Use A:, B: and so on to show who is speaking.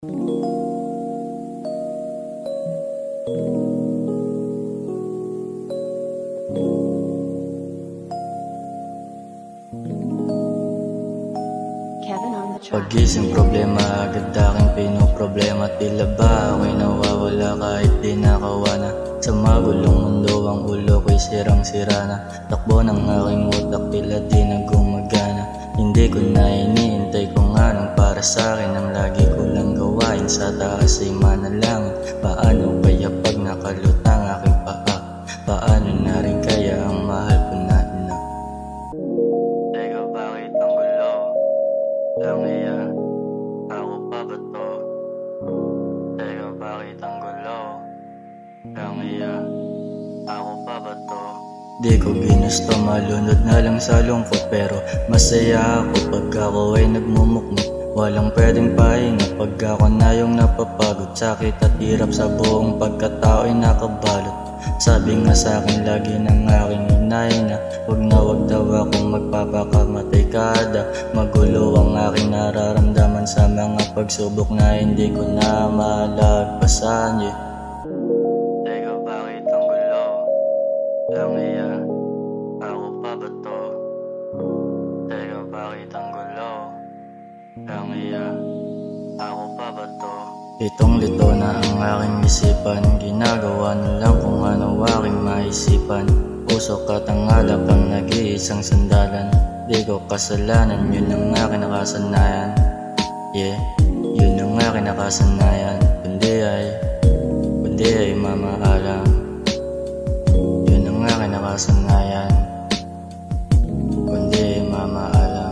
A: Kevin on the track.
B: Pag-ising problema, agad aking pinoproblema. Tila ba ako'y nawawala kahit di nakawana. Sa magulong mundo ang ulo ko'y sirang-sira na. Takbo ng aking utak tila di na gumagana. Hindi ko na iniintay kung anong para sa'kin. Ang lagi ko lang gawain sa taas ay manalangin. Paano kaya pag nakalutang aking paa? Paano na rin kaya ang mahal ko na ina? Teka, bakit ang gulo? Lang iya, ako pa ba to? Teka, bakit ang gulo? Lang iya, ako pa ba to? Di ko ginusto, malunod na lang sa lungkot. Pero masaya ako pag ako ay nagmumukmuk. Walang pwedeng pahinga pag ako na yung napapagod. Sakit at hirap sa buong pagkatao ay nakabalot. Sabi nga sa'kin lagi ng aking inay na wag daw akong magpapakamatay kada. Magulo ang aking nararamdaman sa mga pagsubok na hindi ko na malagpasan. Teka, bakit ang gulo? Lang iya, ako pa ba to? Teka, bakit ang gulo? Lang iya, ako pa ba to? Litong-lito na ang aking isipan. Ginagawa na lang kung ano aking maisipan. Puso at ang alak ang nag-iisang sandalan. Di ko kasalanan, yun ang aking nakasanayan. Yeah, yun ang aking nakasanayan. Kundi ay mamahalang. Yun ang aking nakasanayan. Kundi ay mamahalang.